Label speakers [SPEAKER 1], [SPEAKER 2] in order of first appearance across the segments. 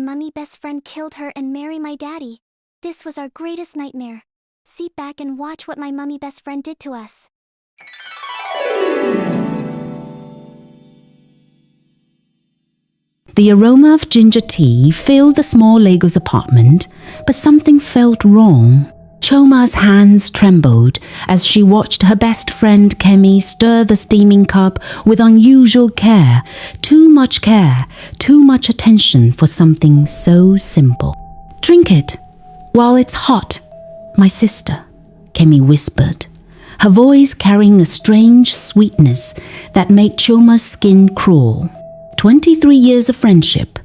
[SPEAKER 1] mummy best friend killed her and married my daddy. This was our greatest nightmare. Sit back and watch what my mummy best friend did to us.
[SPEAKER 2] The aroma of ginger tea filled the small Lagos apartment, but something felt wrong. Choma's hands trembled as she watched her best friend Kemi stir the steaming cup with unusual care, too much attention for something so simple. "Drink it while it's hot, my sister," Kemi whispered, her voice carrying a strange sweetness that made Choma's skin crawl. 23 years of friendship,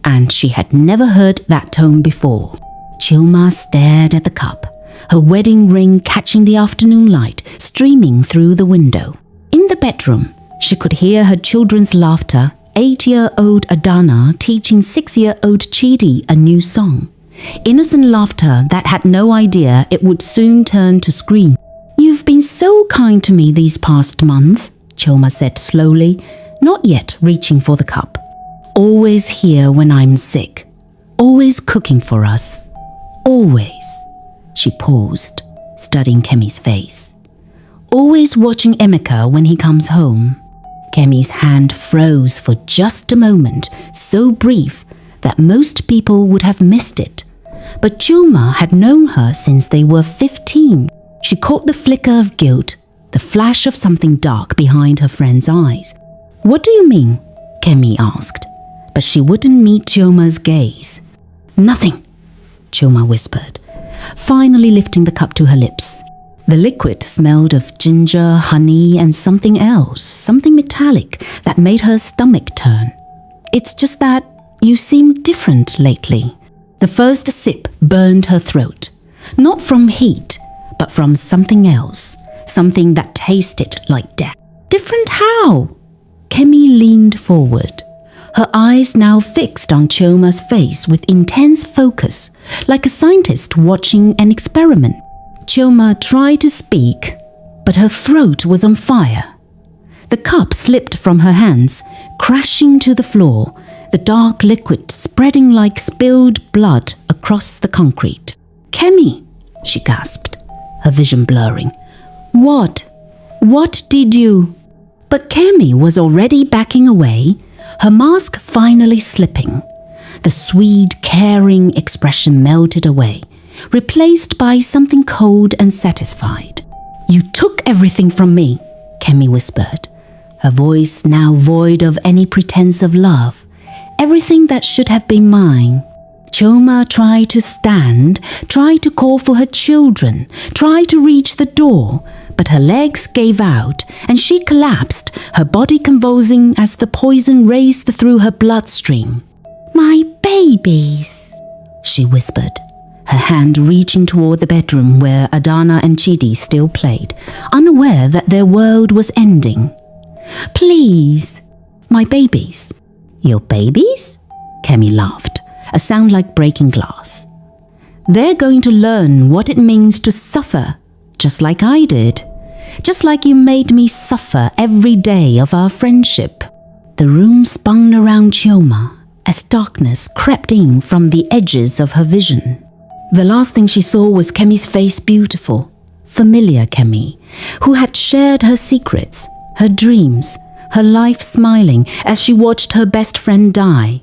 [SPEAKER 2] and she had never heard that tone before. Choma stared at the cup, her wedding ring catching the afternoon light streaming through the window. In the bedroom, she could hear her children's laughter, 8-year-old Adana teaching 6-year-old Chidi a new song. Innocent laughter that had no idea it would soon turn to scream. "You've been so kind to me these past months," Choma said slowly, not yet reaching for the cup. "Always here when I'm sick. Always cooking for us. Always." She paused, studying Kemi's face. "Always watching Emeka when he comes home." Kemi's hand froze for just a moment, so brief that most people would have missed it. But Choma had known her since they were 15. She caught the flicker of guilt, the flash of something dark behind her friend's eyes. "What do you mean?" Kemi asked, but she wouldn't meet Choma's gaze. "Nothing," Choma whispered, finally lifting the cup to her lips. The liquid smelled of ginger, honey, and something else, something metallic that made her stomach turn. "It's just that you seem different lately." The first sip burned her throat, not from heat, but from something else, something that tasted like death. "Different how?" Kemi leaned forward, her eyes now fixed on Choma's face with intense focus, like a scientist watching an experiment. Choma tried to speak, but her throat was on fire. The cup slipped from her hands, crashing to the floor, the dark liquid spreading like spilled blood across the concrete. "Kemi," she gasped, her vision blurring. What did you?" But Kemi was already backing away, her mask finally slipping. The sweet, caring expression melted away, replaced by something cold and satisfied. "You took everything from me," Kemi whispered, her voice now void of any pretense of love. "Everything that should have been mine." Choma tried to stand, tried to call for her children, tried to reach the door, but her legs gave out and she collapsed, her body convulsing as the poison raced through her bloodstream. "My babies," she whispered, her hand reaching toward the bedroom where Adana and Chidi still played, unaware that their world was ending. "Please, my babies." "Your babies?" Kemi laughed, a sound like breaking glass. "They're going to learn what it means to suffer, just like I did. Just like you made me suffer every day of our friendship." The room spun around Choma as darkness crept in from the edges of her vision. The last thing she saw was Kemi's face, beautiful, familiar Kemi, who had shared her secrets, her dreams, her life, smiling as she watched her best friend die.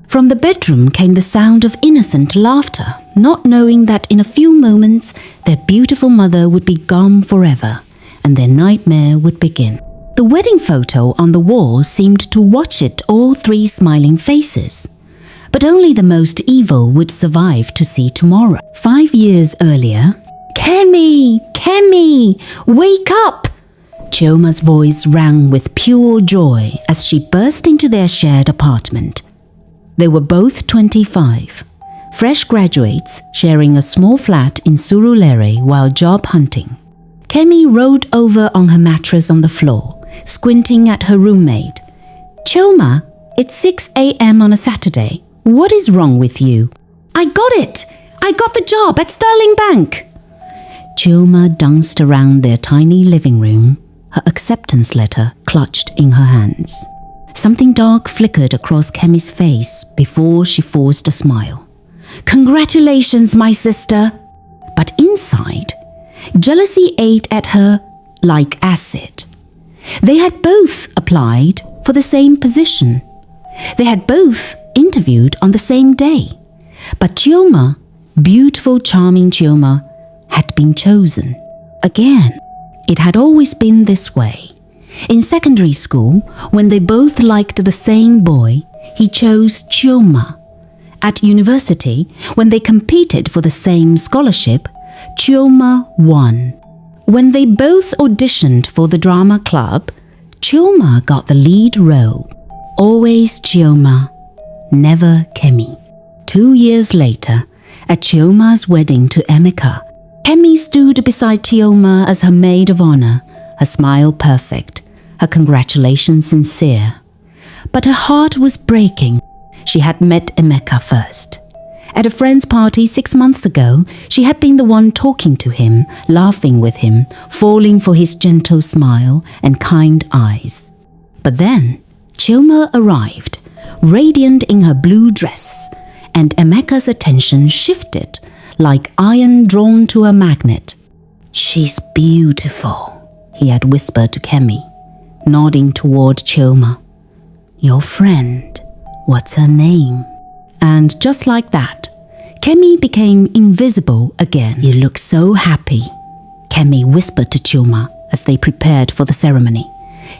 [SPEAKER 2] From the bedroom came the sound of innocent laughter, not knowing that in a few moments their beautiful mother would be gone forever, and their nightmare would begin. The wedding photo on the wall seemed to watch it, all three smiling faces. But only the most evil would survive to see tomorrow. 5 years earlier, "Kemi! Kemi! Wake up!" Choma's voice rang with pure joy as she burst into their shared apartment. They were both 25, fresh graduates sharing a small flat in Surulere while job hunting. Kemi rolled over on her mattress on the floor, squinting at her roommate. "Choma, it's 6 a.m. on a Saturday. What is wrong with you?" "I got it! I got the job at Sterling Bank!" Choma danced around their tiny living room, her acceptance letter clutched in her hands. Something dark flickered across Kemi's face before she forced a smile. "Congratulations, my sister!" But inside, jealousy ate at her like acid. They had both applied for the same position. They had both interviewed on the same day. But Chioma, beautiful, charming Chioma, had been chosen. Again, it had always been this way. In secondary school, when they both liked the same boy, he chose Chioma. At university, when they competed for the same scholarship, Chioma won. When they both auditioned for the drama club, Chioma got the lead role. Always Chioma, never Kemi. 2 years later, at Chioma's wedding to Emeka, Kemi stood beside Chioma as her maid of honor, her smile perfect, her congratulations sincere. But her heart was breaking. She had met Emeka first. At a friend's party 6 months ago, she had been the one talking to him, laughing with him, falling for his gentle smile and kind eyes. But then, Chioma arrived, radiant in her blue dress, and Emeka's attention shifted like iron drawn to a magnet. "She's beautiful," he had whispered to Kemi, nodding toward Chioma. "Your friend, what's her name?" And just like that, Kemi became invisible again. "You look so happy," Kemi whispered to Chioma as they prepared for the ceremony.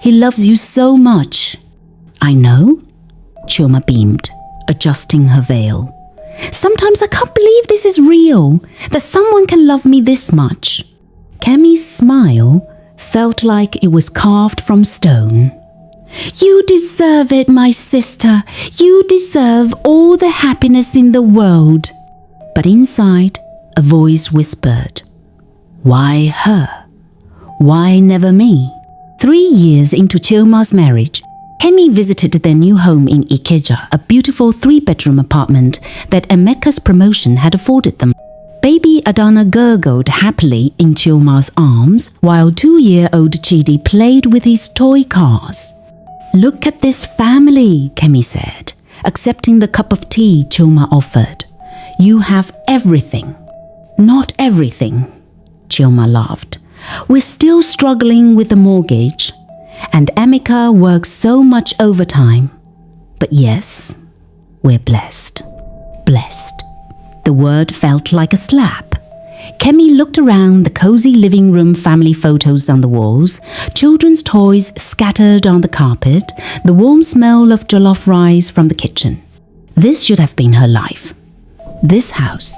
[SPEAKER 2] "He loves you so much." "I know," Chioma beamed, adjusting her veil. "Sometimes I can't believe this is real, that someone can love me this much." Kemi's smile felt like it was carved from stone. "You deserve it, my sister. You deserve all the happiness in the world." But inside, a voice whispered, "Why her? Why never me?" 3 years into Chioma's marriage, Kemi visited their new home in Ikeja, a beautiful 3-bedroom apartment that Emeka's promotion had afforded them. Baby Adana gurgled happily in Chioma's arms, while 2-year-old Chidi played with his toy cars. "Look at this family," Kemi said, accepting the cup of tea Chioma offered. "You have everything." "Not everything," Chioma laughed. "We're still struggling with the mortgage, and Emeka works so much overtime. But yes, we're blessed." Blessed. The word felt like a slap. Kemi looked around the cozy living room family photos on the walls, children's toys scattered on the carpet, the warm smell of jollof rice from the kitchen. This should have been her life. This house,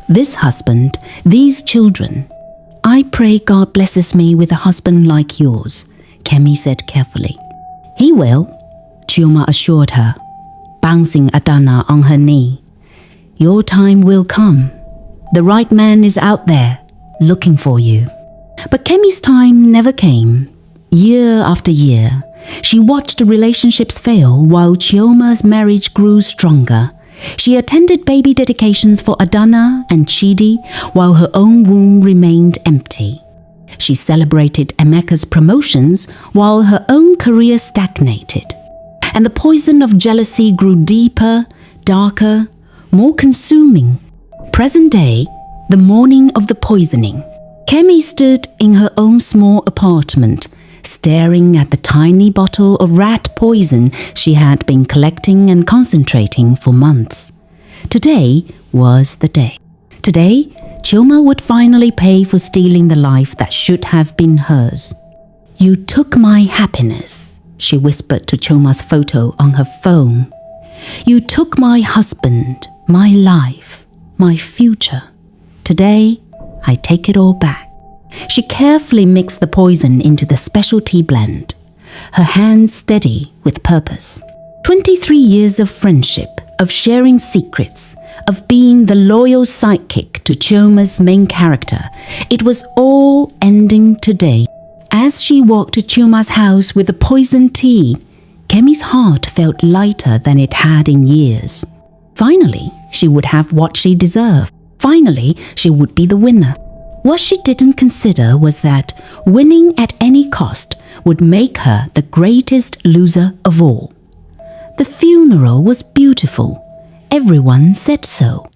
[SPEAKER 2] this husband, these children. "I pray God blesses me with a husband like yours," Kemi said carefully. "He will," Chioma assured her, bouncing Adana on her knee. "Your time will come. The right man is out there, looking for you." But Kemi's time never came. Year after year, she watched relationships fail while Chioma's marriage grew stronger. She attended baby dedications for Adana and Chidi while her own womb remained empty. She celebrated Emeka's promotions while her own career stagnated. And the poison of jealousy grew deeper, darker, more consuming. Present day, the morning of the poisoning. Kemi stood in her own small apartment, staring at the tiny bottle of rat poison she had been collecting and concentrating for months. Today was the day. Today, Chioma would finally pay for stealing the life that should have been hers. "You took my happiness," she whispered to Chioma's photo on her phone. "You took my husband, my life, my future. Today, I take it all back." She carefully mixed the poison into the special tea blend, her hands steady with purpose. 23 years of friendship, of sharing secrets, of being the loyal sidekick to Chioma's main character. It was all ending today. As she walked to Chioma's house with the poisoned tea, Kemi's heart felt lighter than it had in years. Finally, she would have what she deserved. Finally, she would be the winner. What she didn't consider was that winning at any cost would make her the greatest loser of all. The funeral was beautiful. Everyone said so.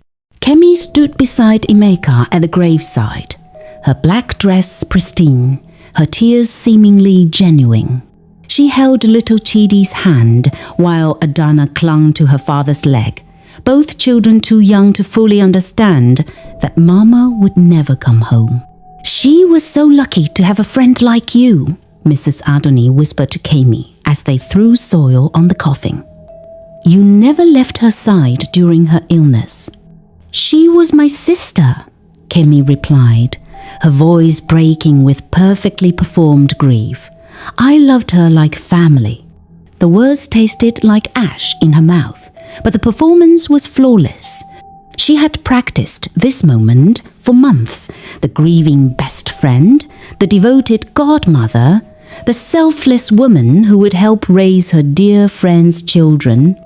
[SPEAKER 2] Kemi stood beside Emeka at the graveside, her black dress pristine, her tears seemingly genuine. She held little Chidi's hand while Adana clung to her father's leg, both children too young to fully understand that Mama would never come home. "She was so lucky to have a friend like you," Mrs. Adoni whispered to Kemi as they threw soil on the coffin. "You never left her side during her illness." "She was my sister," Kemi replied, her voice breaking with perfectly performed grief. "I loved her like family." The words tasted like ash in her mouth, but the performance was flawless. She had practiced this moment for months. The grieving best friend, the devoted godmother, the selfless woman who would help raise her dear friend's children.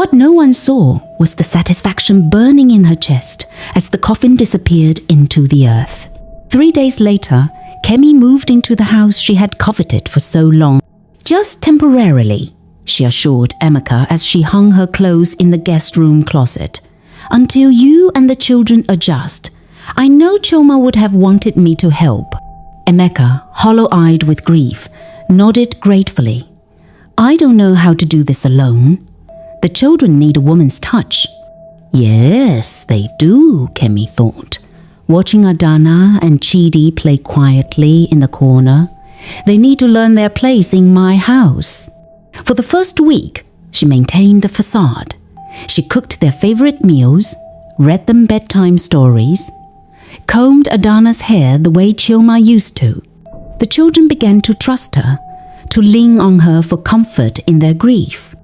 [SPEAKER 2] What no one saw was the satisfaction burning in her chest as the coffin disappeared into the earth. 3 days later, Kemi moved into the house she had coveted for so long. "Just temporarily," she assured Emeka as she hung her clothes in the guest room closet. "Until you and the children adjust. I know Choma would have wanted me to help." Emeka, hollow-eyed with grief, nodded gratefully. "I don't know how to do this alone. The children need a woman's touch." "Yes, they do," Kemi thought, watching Adana and Chidi play quietly in the corner. "They need to learn their place in my house." For the first week, she maintained the facade. She cooked their favorite meals, read them bedtime stories, combed Adana's hair the way Choma used to. The children began to trust her, to lean on her for comfort in their grief.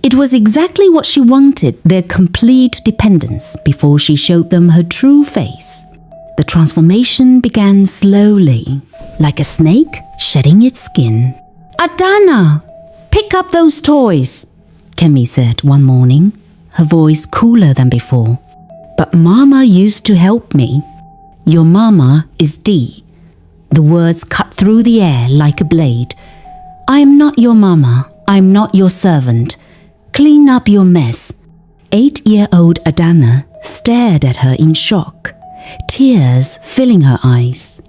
[SPEAKER 2] It was exactly what she wanted, their complete dependence, before she showed them her true face. The transformation began slowly, like a snake shedding its skin. "Adana, pick up those toys," Kemi said one morning, her voice cooler than before. "But Mama used to help me." "Your Mama is D." The words cut through the air like a blade. "I am not your Mama. I am not your servant. Clean up your mess." 8-year-old Adana stared at her in shock, tears filling her eyes.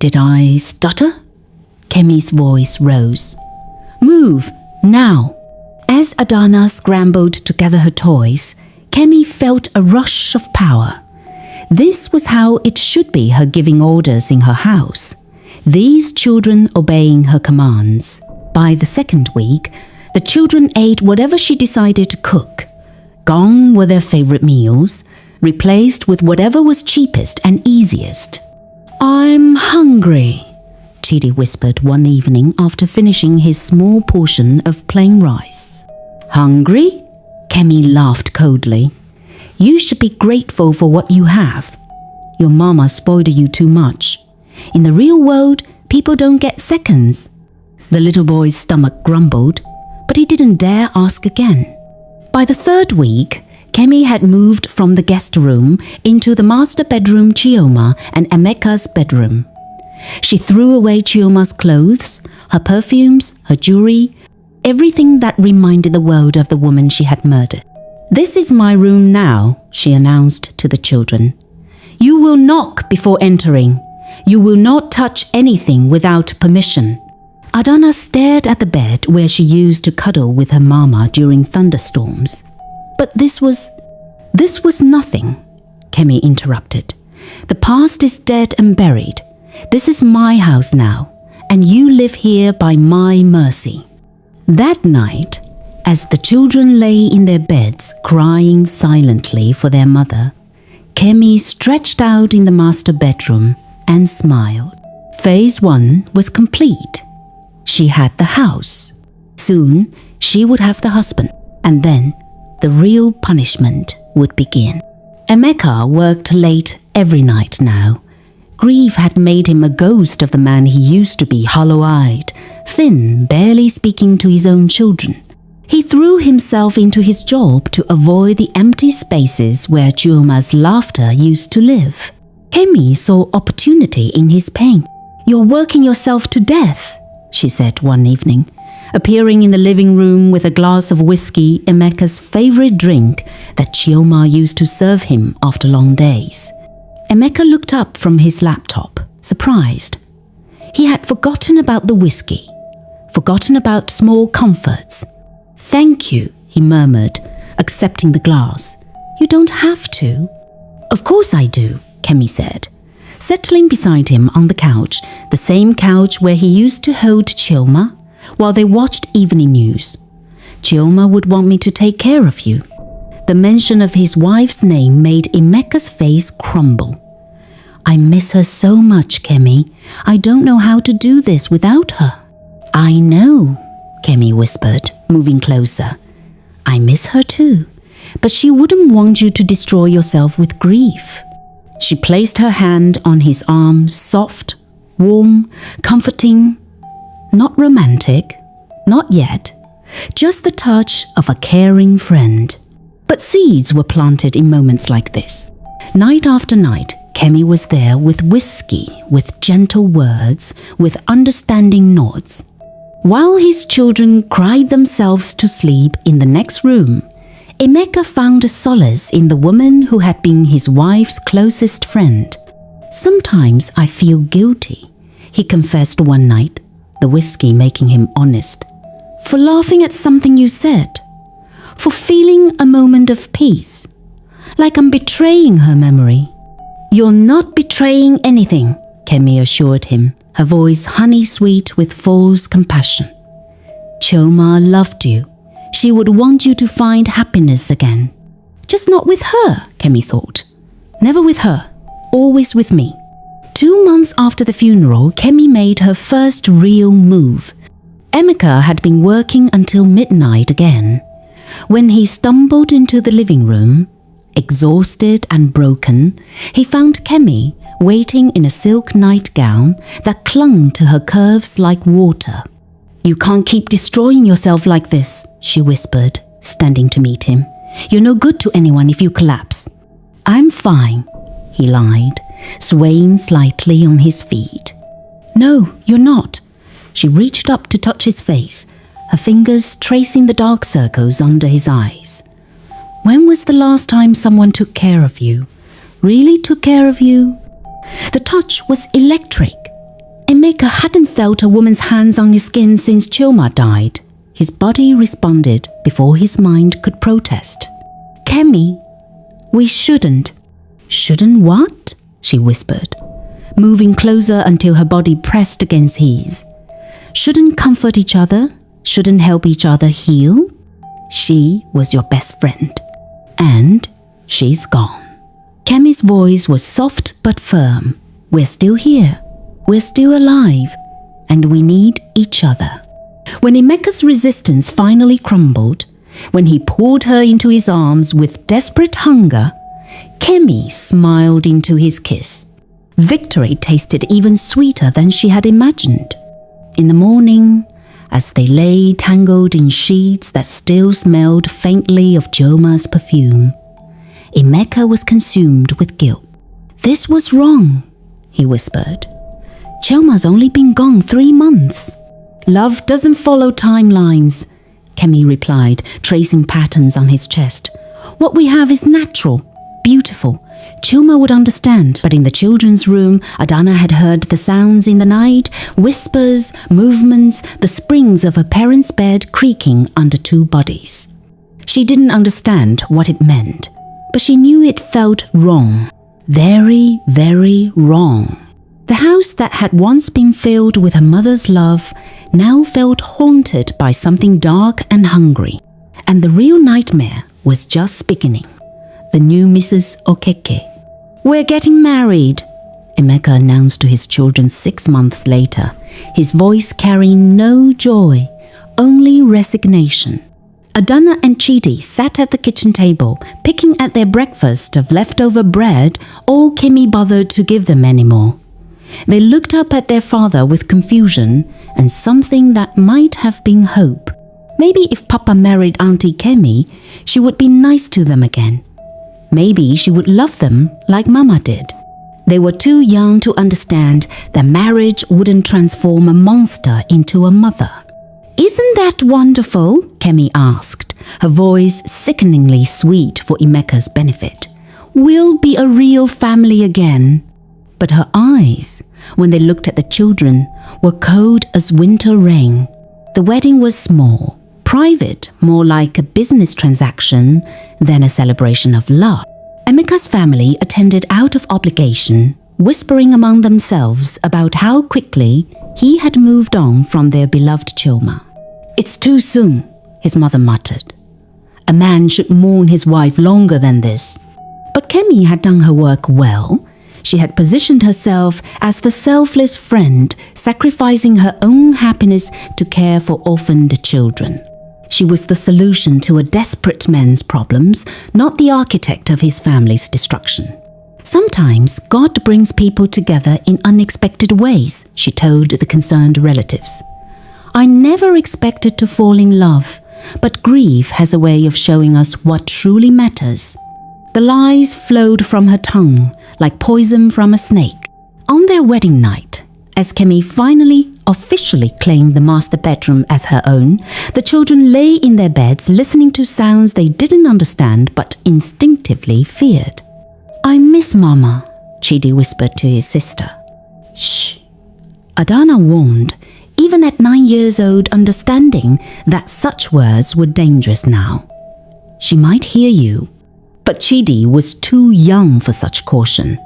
[SPEAKER 2] "Did I stutter?" Kemi's voice rose. "Move, now." As Adana scrambled to gather her toys, Kemi felt a rush of power. This was how it should be, her giving orders in her house. These children obeying her commands. By the second week, the children ate whatever she decided to cook. Gone were their favorite meals, replaced with whatever was cheapest and easiest. "I'm hungry," Chidi whispered one evening after finishing his small portion of plain rice. "Hungry?" Kemi laughed coldly. "You should be grateful for what you have. Your mama spoiled you too much. In the real world, people don't get seconds." The little boy's stomach grumbled, but he didn't dare ask again. By the third week, Kemi had moved from the guest room into the master bedroom, Chioma, and Emeka's bedroom. She threw away Chioma's clothes, her perfumes, her jewelry, everything that reminded the world of the woman she had murdered. "This is my room now," she announced to the children. "You will knock before entering. You will not touch anything without permission." Adana stared at the bed where she used to cuddle with her mama during thunderstorms. "But this was nothing," Kemi interrupted. "The past is dead and buried. This is my house now, and you live here by my mercy." That night, as the children lay in their beds crying silently for their mother, Kemi stretched out in the master bedroom and smiled. Phase 1 was complete. She had the house. Soon, she would have the husband, and then the real punishment would begin. Emeka worked late every night now. Grief had made him a ghost of the man he used to be, hollow-eyed, thin, barely speaking to his own children. He threw himself into his job to avoid the empty spaces where Chioma's laughter used to live. Kemi saw opportunity in his pain. "You're working yourself to death," she said one evening. appearing in the living room with a glass of whiskey, Emeka's favorite drink that Chioma used to serve him after long days. Emeka looked up from his laptop, surprised. He had forgotten about the whiskey, forgotten about small comforts. "Thank you," he murmured, accepting the glass. "You don't have to." "Of course I do," Kemi said, settling beside him on the couch, the same couch where he used to hold Chioma while they watched evening news. "Chioma would want me to take care of you." The mention of his wife's name made Emeka's face crumble. "I miss her so much, Kemi. I don't know how to do this without her." "I know," Kemi whispered, moving closer. "I miss her too, but she wouldn't want you to destroy yourself with grief." She placed her hand on his arm, soft, warm, comforting, not romantic, not yet, just the touch of a caring friend. But seeds were planted in moments like this. Night after night, Kemi was there with whiskey, with gentle words, with understanding nods. While his children cried themselves to sleep in the next room, Emeka found a solace in the woman who had been his wife's closest friend. "Sometimes I feel guilty," he confessed one night, the whiskey making him honest, "for laughing at something you said, for feeling a moment of peace, like I'm betraying her memory." "You're not betraying anything," Kemi assured him, her voice honey-sweet with false compassion. "Chioma loved you. She would want you to find happiness again." "Just not with her," Kemi thought. "Never with her, always with me." 2 months after the funeral, Kemi made her first real move. Emeka had been working until midnight again. When he stumbled into the living room, exhausted and broken, he found Kemi waiting in a silk nightgown that clung to her curves like water. "You can't keep destroying yourself like this," she whispered, standing to meet him. "You're no good to anyone if you collapse." "I'm fine," he lied, swaying slightly on his feet. "No, you're not." She reached up to touch his face, her fingers tracing the dark circles under his eyes. "When was the last time someone took care of you? Really took care of you?" The touch was electric. Emeka hadn't felt a woman's hands on his skin since Chioma died. His body responded before his mind could protest. "Kemi, we shouldn't." "Shouldn't what?" she whispered, moving closer until her body pressed against his. "Shouldn't comfort each other? Shouldn't help each other heal? She was your best friend. And she's gone." Kemi's voice was soft but firm. "We're still here. We're still alive. And we need each other." When Emeka's resistance finally crumbled, when he pulled her into his arms with desperate hunger, Kemi smiled into his kiss. Victory tasted even sweeter than she had imagined. In the morning, as they lay tangled in sheets that still smelled faintly of Chioma's perfume, Emeka was consumed with guilt. "This was wrong," he whispered. "Chioma's only been gone 3 months." "Love doesn't follow timelines," Kemi replied, tracing patterns on his chest. "What we have is natural, beautiful. Chioma would understand." But in the children's room, Adana had heard the sounds in the night, whispers, movements, the springs of her parents' bed creaking under 2 bodies. She didn't understand what it meant, but she knew it felt wrong. Very, very wrong. The house that had once been filled with her mother's love now felt haunted by something dark and hungry. And the real nightmare was just beginning. The new Mrs. Okeke. "We're getting married," Emeka announced to his children 6 months later, his voice carrying no joy, only resignation. Adana and Chidi sat at the kitchen table, picking at their breakfast of leftover bread all Kemi bothered to give them anymore. They looked up at their father with confusion and something that might have been hope. Maybe if Papa married Auntie Kemi, she would be nice to them again. Maybe she would love them like Mama did. They were too young to understand that marriage wouldn't transform a monster into a mother. Isn't that wonderful? Kemi asked, her voice sickeningly sweet for Emeka's benefit. We'll be a real family again. But her eyes, when they looked at the children, were cold as winter rain. The wedding was small, private, more like a business transaction than a celebration of love. Emeka's family attended out of obligation, whispering among themselves about how quickly he had moved on from their beloved Chioma. It's too soon, his mother muttered. A man should mourn his wife longer than this. But Kemi had done her work well. She had positioned herself as the selfless friend, sacrificing her own happiness to care for orphaned children. She was the solution to a desperate man's problems, not the architect of his family's destruction. Sometimes God brings people together in unexpected ways, she told the concerned relatives. I never expected to fall in love, but grief has a way of showing us what truly matters. The lies flowed from her tongue like poison from a snake. On their wedding night, as Kemi finally officially claimed the master bedroom as her own, the children lay in their beds listening to sounds they didn't understand but instinctively feared. I miss Mama, Chidi whispered to his sister. Shh. Adana warned, even at 9 years old, understanding that such words were dangerous now. She might hear you. But Chidi was too young for such caution.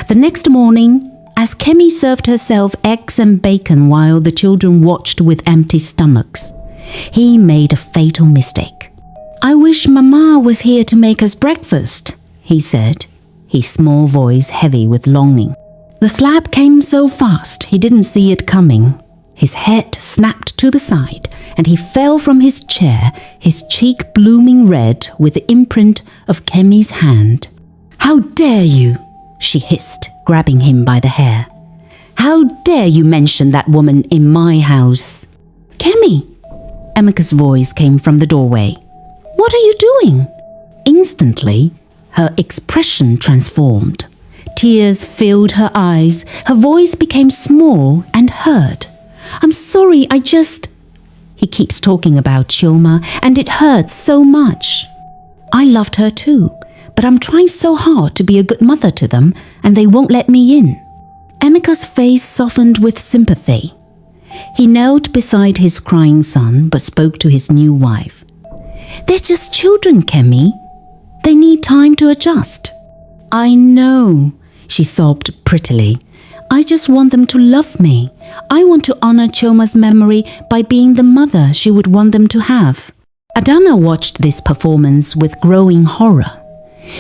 [SPEAKER 2] The next morning, as Kemi served herself eggs and bacon while the children watched with empty stomachs, he made a fatal mistake. I wish Mama was here to make us breakfast, he said, his small voice heavy with longing. The slap came so fast he didn't see it coming. His head snapped to the side, and he fell from his chair, his cheek blooming red with the imprint of Kemi's hand. How dare you? She hissed, grabbing him by the hair. How dare you mention that woman in my house? Kemi! Emeka's voice came from the doorway. What are you doing? Instantly, her expression transformed. Tears filled her eyes, her voice became small and hurt. I'm sorry, He keeps talking about Chioma, and it hurts so much. I loved her too, but I'm trying so hard to be a good mother to them, and they won't let me in. Emeka's face softened with sympathy. He knelt beside his crying son, but spoke to his new wife. They're just children, Kemi. They need time to adjust. I know, she sobbed prettily. I just want them to love me. I want to honor Chioma's memory by being the mother she would want them to have. Adana watched this performance with growing horror.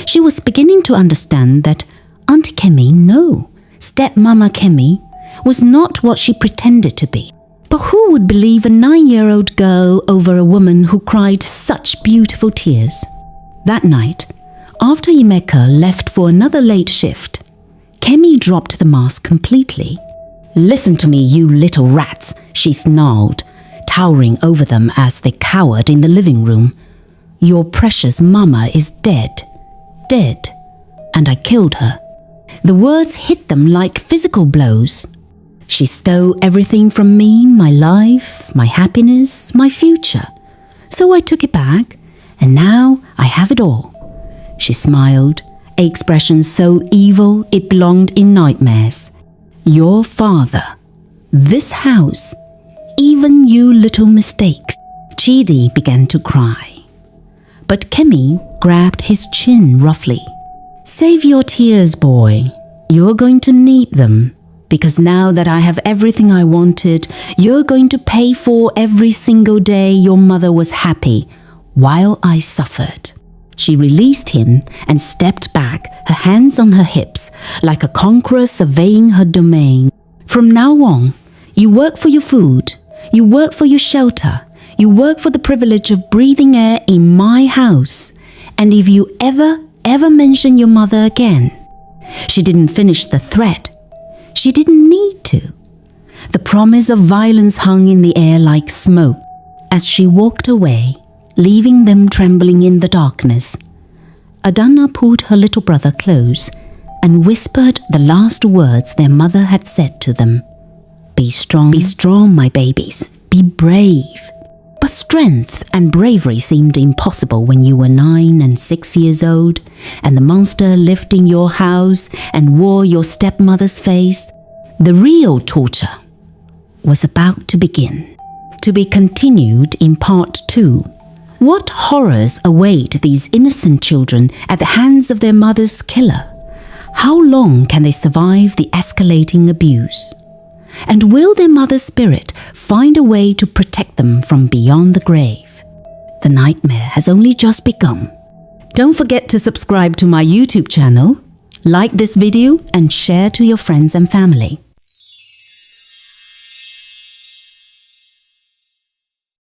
[SPEAKER 2] She was beginning to understand that Auntie Kemi, no, stepmama Kemi, was not what she pretended to be. But who would believe a 9-year-old girl over a woman who cried such beautiful tears? That night, after Emeka left for another late shift, Kemi dropped the mask completely. Listen to me, you little rats, she snarled, towering over them as they cowered in the living room. Your precious mama is dead. Dead. And I killed her. The words hit them like physical blows. She stole everything from me, my life, my happiness, my future. So I took it back, and now I have it all. She smiled, an expression so evil it belonged in nightmares. Your father, this house, even you little mistakes. Chidi began to cry. But Kemi grabbed his chin roughly. Save your tears, boy. You're going to need them. Because now that I have everything I wanted, you're going to pay for every single day your mother was happy, while I suffered. She released him and stepped back, her hands on her hips, like a conqueror surveying her domain. From now on, you work for your food, you work for your shelter, you work for the privilege of breathing air in my house. And if you ever mention your mother again. She didn't finish the threat. She didn't need to. The promise of violence hung in the air like smoke as she walked away, leaving them trembling in the darkness. Adana pulled her little brother close and whispered the last words their mother had said to them. Be strong, my babies. Be brave. But strength and bravery seemed impossible when you were 9 and 6 years old, and the monster lived in your house and wore your stepmother's face. The real torture was about to begin, to be continued in part 2. What horrors await these innocent children at the hands of their mother's killer? How long can they survive the escalating abuse? And will their mother's spirit find a way to protect them from beyond the grave? The nightmare has only just begun. Don't forget to subscribe to my YouTube channel, like this video, and share to your friends and family.